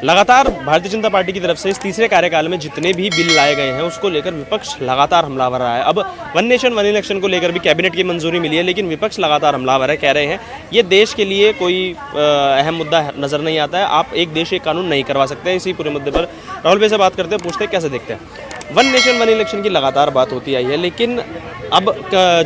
लगातार भारतीय जनता पार्टी की तरफ से इस तीसरे कार्यकाल में जितने भी बिल लाए गए हैं उसको लेकर विपक्ष लगातार हमलावर रहा है। अब वन नेशन वन इलेक्शन को लेकर भी कैबिनेट की मंजूरी मिली है, लेकिन विपक्ष लगातार हमलावर है। कह रहे हैं ये देश के लिए कोई अहम मुद्दा नजर नहीं आता है, आप एक देश एक कानून नहीं करवा सकते। इसी पूरे मुद्दे पर राहुल भाई से बात करते हैं, पूछते हैं कैसे देखते हैं। वन नेशन वन इलेक्शन की लगातार बात होती आई है, लेकिन अब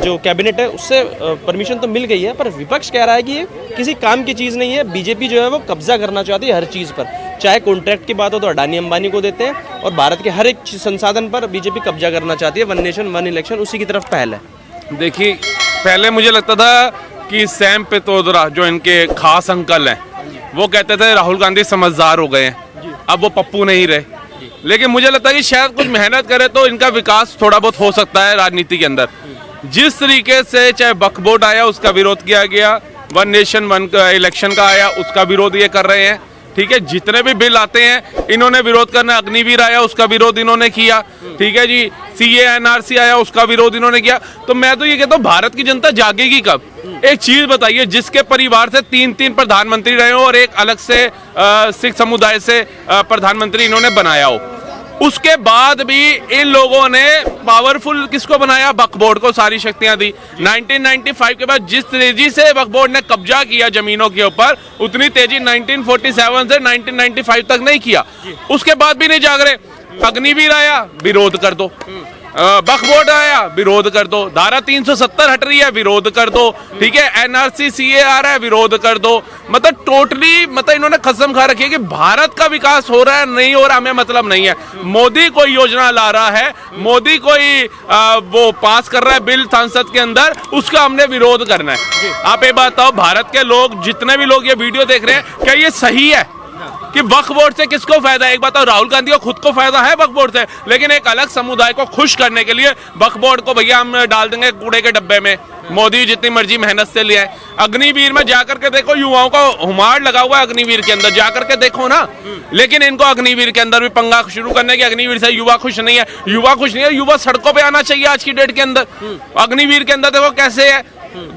जो कैबिनेट है उससे परमिशन तो मिल गई है, पर विपक्ष कह रहा है कि ये किसी काम की चीज़ नहीं है। बीजेपी जो है वो कब्जा करना चाहती है हर चीज़ पर, चाहे कॉन्ट्रैक्ट की बात हो तो अडानी अंबानी को देते हैं, और भारत के हर एक संसाधन पर बीजेपी कब्जा करना चाहती है। वन नेशन वन इलेक्शन उसी की तरफ पहल है। देखिए, पहले मुझे लगता था कि सैम पित्रोदा जो इनके खास अंकल हैं वो कहते थे राहुल गांधी समझदार हो गए हैं, अब वो पप्पू नहीं रहे। लेकिन मुझे लगता है कि शायद कुछ मेहनत करे तो इनका विकास थोड़ा बहुत हो सकता है राजनीति के अंदर। जिस तरीके से चाहे वक्फ बोर्ड आया उसका विरोध किया गया, वन नेशन वन इलेक्शन का आया उसका विरोध ये कर रहे हैं, ठीक है। जितने भी बिल आते हैं इन्होंने विरोध करना, अग्निवीर आया उसका विरोध इन्होंने किया, ठीक है जी। CA NRC आया उसका विरोध इन्होंने किया। तो मैं तो ये कहता हूँ भारत की जनता जागेगी कब? एक चीज बताइए, जिसके परिवार से 3 प्रधानमंत्री रहे हो और एक अलग से सिख समुदाय से प्रधानमंत्री इन्होंने बनाया हो, उसके बाद भी इन लोगों ने पावरफुल किसको बनाया? वक्फ बोर्ड को सारी शक्तियां दी। 1995 के बाद जिस तेजी से वक्फ बोर्ड ने कब्जा किया जमीनों के ऊपर, उतनी तेजी 1947 से 1995 तक नहीं किया। उसके बाद भी नहीं जाग रहे। अग्निवीर आया, विरोध कर दो। वक्फ बोर्ड आया, विरोध कर दो। धारा 370 हट रही है, विरोध कर दो, ठीक है। NRC CA आ रहा है, विरोध कर दो। मतलब टोटली मतलब इन्होंने कसम खा रखी है कि भारत का विकास हो रहा है नहीं हो रहा हमें मतलब नहीं है। मोदी कोई योजना ला रहा है, मोदी कोई वो पास कर रहा है बिल संसद के अंदर, उसका हमने विरोध करना है। आप ये बात बताओ, भारत के लोग जितने भी लोग ये वीडियो देख रहे हैं, क्या ये सही है कि वक्फ बोर्ड से किसको फायदा है? एक बात, राहुल गांधी को खुद को फायदा है वक्फ बोर्ड से, लेकिन एक अलग समुदाय को खुश करने के लिए वक्फ बोर्ड को भैया हम डाल देंगे कूड़े के डब्बे में, मोदी जितनी मर्जी मेहनत से ले आए। अग्निवीर में जाकर के देखो, युवाओं का हुमार लगा हुआ है अग्निवीर के अंदर, जाकर के देखो ना। लेकिन इनको अग्निवीर के अंदर भी पंगा शुरू करने की, अग्निवीर से युवा खुश नहीं है, युवा खुश नहीं है, युवा सड़कों पे आना चाहिए आज की डेट के अंदर। अग्निवीर के अंदर देखो कैसे है।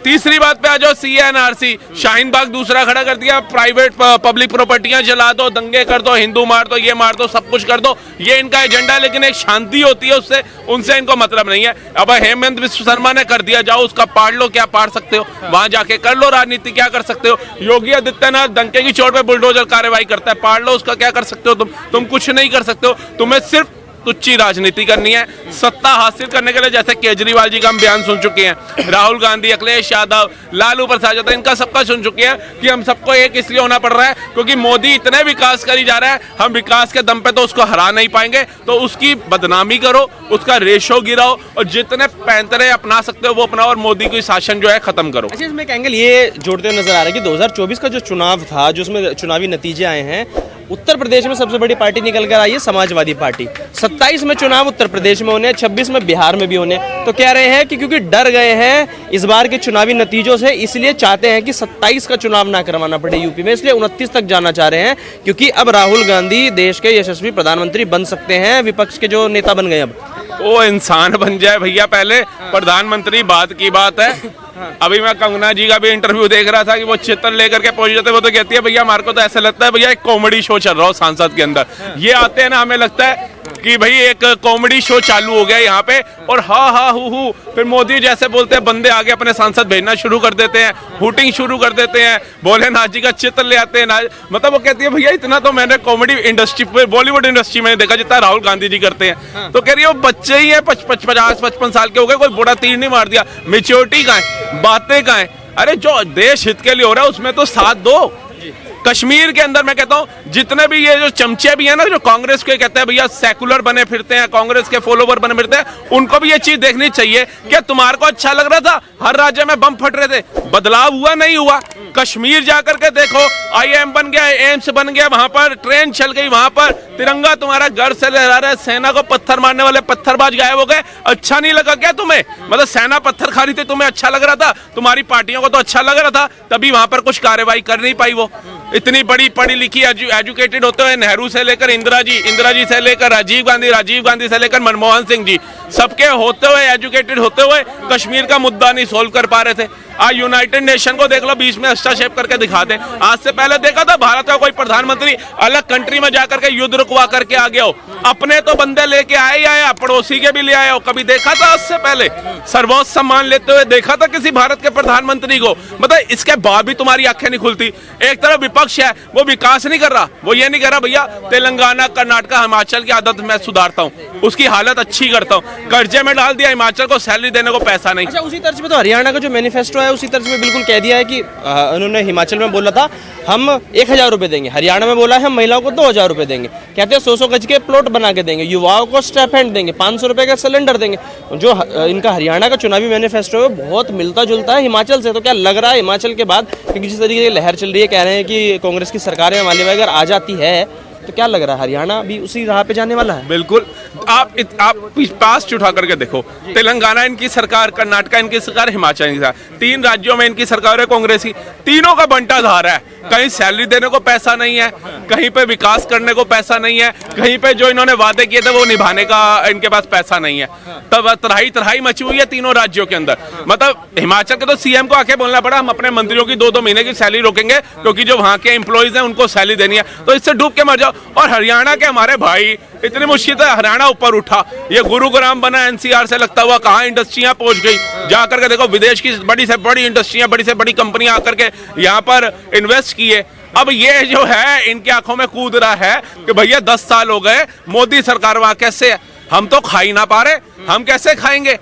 तीसरी बात पे आ जाओ, CA NRC, शाहीन बाग दूसरा खड़ा कर दिया, प्राइवेट पब्लिक प्रॉपर्टियां जला दो, दंगे कर दो, हिंदू मार दो, ये मार दो, सब कुछ कर दो, ये इनका एजेंडा है। लेकिन एक शांति होती है उससे, उनसे इनको मतलब नहीं है। अब हेमंत विश्व शर्मा ने कर दिया, जाओ उसका पाड़ लो, क्या पाड़ सकते हो? वहां जाके कर लो राजनीति, क्या कर सकते हो? योगी आदित्यनाथ डंके की चोट पे बुलडोजर कार्रवाई करता है, पाड़ लो उसका, क्या कर सकते हो तुम कुछ नहीं कर सकते हो। तुम्हें सिर्फ तुच्छी राजनीति करनी है, सत्ता हासिल करने के लिए। जैसे केजरीवाल जी का हम बयान सुन चुके हैं, राहुल गांधी, अखिलेश यादव, लालू प्रसाद यादव, इनका सबका सुन चुके हैं कि हम सबको एक इसलिए होना पड़ रहा है क्योंकि मोदी इतने विकास करी जा रहा है, हम विकास के दम पे तो उसको हरा नहीं पाएंगे, तो उसकी बदनामी करो, उसका रेशो गिराओ, और जितने पैंतरे अपना सकते हो वो अपनाओ, और मोदी की शासन जो है खत्म करो। अच्छा, इसमें एक एंगल ये जोड़ते हुए नजर आ रहा है कि 2024 का जो चुनाव था, जो उसमें चुनावी नतीजे आए हैं, उत्तर प्रदेश में सबसे बड़ी पार्टी निकल कर आई है समाजवादी पार्टी। 27 में चुनाव उत्तर प्रदेश में होने, 26 में बिहार में भी होने। तो कह रहे हैं कि क्योंकि डर गए हैं इस बार के चुनावी नतीजों से, इसलिए चाहते हैं कि 27 का चुनाव ना करवाना पड़े यूपी में, इसलिए 29 तक जाना चाह रहे हैं, क्योंकि अब राहुल गांधी देश के यशस्वी प्रधानमंत्री बन सकते हैं, विपक्ष के जो नेता बन गए। अब वो इंसान बन जाए भैया, पहले प्रधानमंत्री बात की बात है। अभी मैं कंगना जी का भी इंटरव्यू देख रहा था कि वो चित्र लेकर के पहुंच जाते, वो तो कहती है भैया हमारे को तो ऐसा लगता है भैया एक कॉमेडी शो चल रहा हो सांसद के अंदर। ये आते हैं ना, हमें लगता है कि भाई एक कॉमेडी शो चालू हो गया यहाँ पे, और हा हु फिर मोदी जैसे बोलते हैं बंदे आगे अपने सांसद भेजना शुरू कर देते हैं, हुटिंग शुरू कर देते हैं, भोलेनाथ जी का चित्र ले आते हैं ना। मतलब वो कहती है भैया इतना तो मैंने कॉमेडी इंडस्ट्री, बॉलीवुड इंडस्ट्री में देखा जितना राहुल गांधी जी करते हैं। तो कह रही है वो बच्चे ही है, 50-55 साल के हो गए, कोई बड़ा तीर नहीं मार दिया। मेच्योरिटी कहाँ है, बातें कहाँ है? अरे जो देश हित के लिए हो रहा है उसमें तो साथ दो। कश्मीर के अंदर मैं कहता हूं जितने भी ये जो चमचे भी हैं ना, जो कांग्रेस के कहते हैं भैया सेकुलर बने फिरते हैं, कांग्रेस के फॉलोवर बने फिरते हैं, उनको भी ये चीज देखनी चाहिए कि तुम्हारे को अच्छा लग रहा था हर राज्य में बम फट रहे थे, बदलाव हुआ नहीं हुआ? कश्मीर जाकर के देखो, IIM बन गया, एम्स बन गया, वहां पर ट्रेन चल गई, वहां पर तिरंगा तुम्हारा घर से लहरा रहा है, सेना को पत्थर मारने वाले पत्थरबाज गायब हो गए। अच्छा नहीं लगा क्या तुम्हें? मतलब सेना पत्थर खा रही थी, तुम्हें अच्छा लग रहा था? तुम्हारी पार्टियों को तो अच्छा लग रहा था, तभी वहां पर कुछ कार्रवाई कर नहीं पाई। वो इतनी बड़ी पढ़ी लिखी एजुकेटेड होते हुए, नेहरू से लेकर इंदिरा जी से लेकर राजीव गांधी से लेकर मनमोहन सिंह जी, सबके होते हुए एजुकेटेड होते हुए कश्मीर का मुद्दा नहीं सोल्व कर पा रहे थे। आज यूनाइटेड नेशन को देख लो, बीच में हस्तक्षेप करके दिखा दे। आज से पहले देखा था भारत का कोई प्रधानमंत्री अलग कंट्री में जाकर के युद्ध रुकवा करके आ गया हो? अपने तो बंदे लेके आए ही आया, पड़ोसी के भी ले आए हो। कभी देखा था आज से पहले सर्वोच्च सम्मान लेते हुए देखा था किसी भारत के प्रधानमंत्री को? मतलब इसके बाद भी तुम्हारी आंखें नहीं खुलती। एक तरफ विपक्ष है, वो विकास नहीं कर रहा, वो ये नहीं कर रहा भैया तेलंगाना, कर्नाटका, हिमाचल की आदत मैं सुधारता हूँ, उसकी हालत अच्छी करता हूँ। कर्जे में डाल दिया, हिमाचल को सैलरी देने को पैसा नहीं। अच्छा, उसी तर्ज पे तो हरियाणा का जो मैनिफेस्टो है उसी तर्ज पे बिल्कुल कह दिया है कि उन्होंने हिमाचल में बोला था हम 1000 रुपए देंगे, हरियाणा में बोला है हम महिलाओं को 2000 रुपए देंगे। कहते हैं 100 गज के प्लॉट बना के देंगे, युवाओं को स्टाइपेंड देंगे, 500 रुपए का सिलेंडर देंगे। जो इनका हरियाणा का चुनावी मैनिफेस्टो है बहुत मिलता जुलता है हिमाचल से। तो क्या लग रहा है हिमाचल के बाद, क्योंकि जिस तरीके की लहर चल रही है, कह रहे हैं कि कांग्रेस की सरकार में माली अगर आ जाती है तो क्या लग रहा है हरियाणा भी उसी राह पे जाने वाला है? बिल्कुल। आप पास उठा करके देखो, तेलंगाना इनकी सरकार, कर्नाटका इनकी सरकार, हिमाचल इनकी सरकार, 3 राज्यों में इनकी सरकार है कांग्रेस की। तीनों का बंटा धार है, कहीं सैलरी देने को पैसा नहीं है, कहीं पे विकास करने को पैसा नहीं है, कहीं पे जो इन्होंने वादे किए थे वो निभाने का इनके पास पैसा नहीं है। तब तराई मची हुई है तीनों राज्यों के अंदर। मतलब हिमाचल के तो सीएम को आके बोलना पड़ा हम अपने मंत्रियों की 2-2 महीने की सैलरी रोकेंगे क्योंकि जो वहां के एम्प्लॉइज हैं उनको सैलरी देनी है, तो इससे डूब के मर जाओ। और हरियाणा के हमारे भाई इतनी मुश्किल से हरियाणा ऊपर उठा, ये गुरुग्राम बना एनसीआर से लगता हुआ, कहाँ इंडस्ट्रियां पहुंच गई। जाकर के देखो विदेश की बड़ी से बड़ी इंडस्ट्रियां, बड़ी से बड़ी कंपनियां आकर के यहाँ पर इन्वेस्ट किए। अब ये जो है इनकी आंखों में कूद रहा है कि भैया 10 साल हो गए मोदी सरकार, वहां कैसे है, हम तो खा ही ना पा रहे, हम कैसे खाएंगे।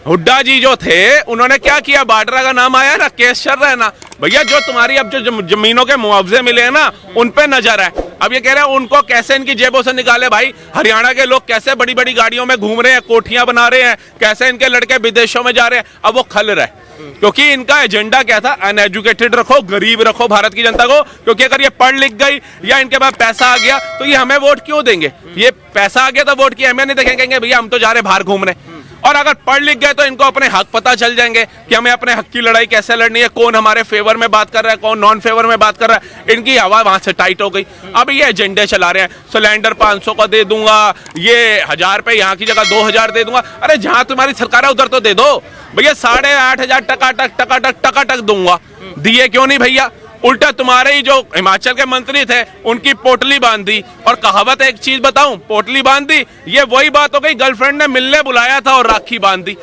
हुड्डा जी जो थे उन्होंने क्या किया, बाड्रा का नाम आया ना, केस चल रहा है ना भैया, जो तुम्हारी अब जो जमीनों के मुआवजे मिले हैं ना उन पे नजर है। अब ये कह रहे हैं उनको कैसे इनकी जेबों से निकाले। भाई हरियाणा के लोग कैसे बड़ी बड़ी गाड़ियों में घूम रहे हैं, कोठियां बना रहे हैं, कैसे इनके लड़के विदेशों में जा रहे हैं, अब वो खल रहे हैं। क्योंकि इनका एजेंडा क्या था, अनएजुकेटेड रखो, गरीब रखो भारत की जनता को। क्योंकि अगर ये पढ़ लिख गई या इनके पास पैसा आ गया तो ये हमें वोट क्यों देंगे। ये पैसा आ गया तो वोट की अहमियत नहीं देखेंगे, कहेंगे भैया हम तो जा रहे बाहर घूमने। और अगर पढ़ लिख गए तो इनको अपने हक पता चल जाएंगे कि हमें अपने हक की लड़ाई कैसे लड़नी है, कौन हमारे फेवर में बात कर रहा है, कौन नॉन फेवर में बात कर रहा है। इनकी हवा वहां से टाइट हो गई। अब ये एजेंडे चला रहे हैं, सिलेंडर 500 का दे दूंगा, ये 1000 पे यहाँ की जगह 2000 दे दूंगा। अरे जहां तुम्हारी सरकार है उधर तो दे दो भैया, 8500 टकाटक दूंगा। दिए क्यों नहीं भैया? उल्टा तुम्हारे ही जो हिमाचल के मंत्री थे उनकी पोटली बांध दी। और कहावत एक चीज बताऊं, पोटली बांध दी, ये वही बात हो गई, गर्लफ्रेंड ने मिलने बुलाया था और राखी बांध दी।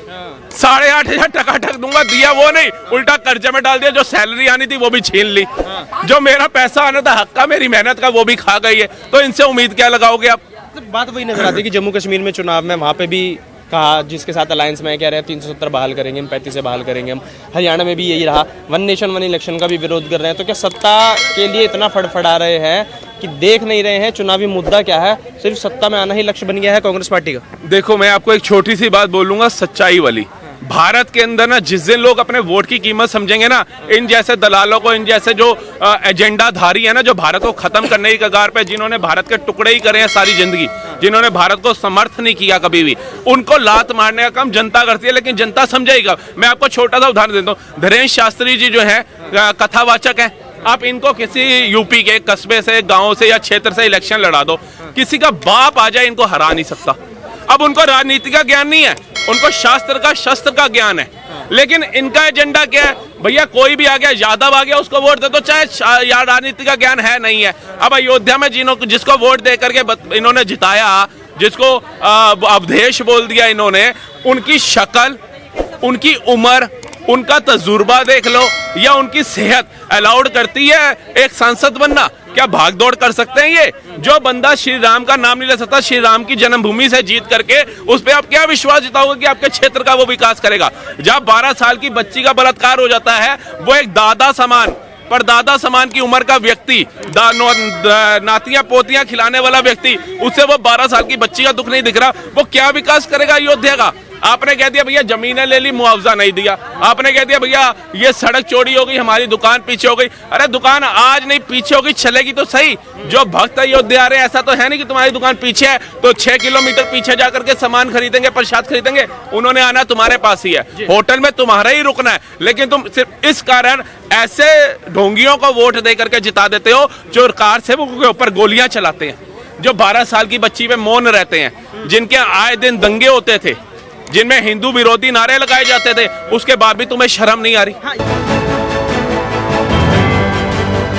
8500 टकाटक दूंगा, दिया वो नहीं, उल्टा कर्जे में डाल दिया। जो सैलरी आनी थी वो भी छीन ली, जो मेरा पैसा आना था हक का, मेरी मेहनत का, वो भी खा गई है। तो इनसे उम्मीद क्या लगाओगे आप? बात वही नजर आती है कि जम्मू कश्मीर में चुनाव में वहाँ पे भी कहा, जिसके साथ अलायंस में कह रहे हैं 370 बहाल करेंगे, हम 35 से बहाल करेंगे। हम हरियाणा में भी यही रहा, 1 नेशन 1 इलेक्शन का भी विरोध कर रहे हैं। तो क्या सत्ता के लिए इतना फड़फड़ा रहे हैं कि देख नहीं रहे हैं चुनावी मुद्दा क्या है, सिर्फ सत्ता में आना ही लक्ष्य बन गया है कांग्रेस पार्टी का? देखो मैं आपको एक छोटी सी बात बोलूंगा सच्चाई वाली। भारत के अंदर ना जिस दिन लोग अपने वोट की कीमत समझेंगे ना, इन जैसे दलालों को, इन जैसे जो एजेंडा धारी है ना, जो भारत को खत्म करने की कगार पे, जिन्होंने भारत के टुकड़े ही करे हैं सारी जिंदगी, जिन्होंने भारत को समर्थ नहीं किया कभी भी, उनको लात मारने का काम जनता करती है। लेकिन जनता समझेगा। मैं आपको छोटा सा उदाहरण देता हूँ, धीरेन्द्र शास्त्री जी जो है कथावाचक है। आप इनको किसी यूपी के कस्बे से, गांव से या क्षेत्र से इलेक्शन लड़ा दो, किसी का बाप आ जाए इनको हरा नहीं सकता। अब उनको राजनीति का ज्ञान नहीं है, उनको शास्त्र का, शस्त्र का ज्ञान है। लेकिन इनका एजेंडा क्या है भैया, कोई भी आ गया, यादव आ गया, उसको वोट दे दो, चाहे यार राजनीति का ज्ञान है नहीं है। अब अयोध्या में जिसको वोट दे करके इन्होंने जिताया, जिसको अवधेश बोल दिया इन्होंने, उनकी शक्ल, उनकी उम्र, उनका तजुर्बा देख लो, या उनकी सेहत अलाउड करती है एक सांसद बनना? क्या भाग दौड़ कर सकते हैं ये? जो बंदा श्री राम का नाम नहीं ले सकता, श्री राम की जन्मभूमि से जीत करके, उस पे आप क्या विश्वास जताओगे कि आपके क्षेत्र का वो विकास करेगा? जब 12 साल की बच्ची का बलात्कार हो जाता है, वो एक दादा समान, पर दादा समान की उम्र का व्यक्ति, नातियां पोतियां खिलाने वाला व्यक्ति, उससे वो 12 साल की बच्ची का दुख नहीं दिख रहा, वो क्या विकास करेगा अयोध्या का? आपने कह दिया भैया जमीनें ले ली, मुआवजा नहीं दिया। आपने कह दिया भैया ये सड़क चौड़ी हो गई, हमारी दुकान पीछे हो गई। अरे दुकान आज नहीं पीछे होगी, चलेगी तो सही। जो भक्त अयोध्या आ रहे हैं, ऐसा तो है नहीं कि तुम्हारी दुकान पीछे है तो 6 किलोमीटर पीछे जाकर के सामान खरीदेंगे, प्रसाद खरीदेंगे। उन्होंने आना तुम्हारे पास ही है, होटल में तुम्हारा ही रुकना है। लेकिन तुम सिर्फ इस कारण ऐसे ढोंगियों को वोट दे करके जिता देते हो जो कार से के ऊपर गोलियां चलाते हैं, जो 12 साल की बच्ची पे मौन रहते हैं, जिनके आए दिन दंगे होते थे। जिनमें हिंदू विरोधी नारे लगाए जाते थे, उसके बाद भी तुम्हें शर्म नहीं आ रही? हाँ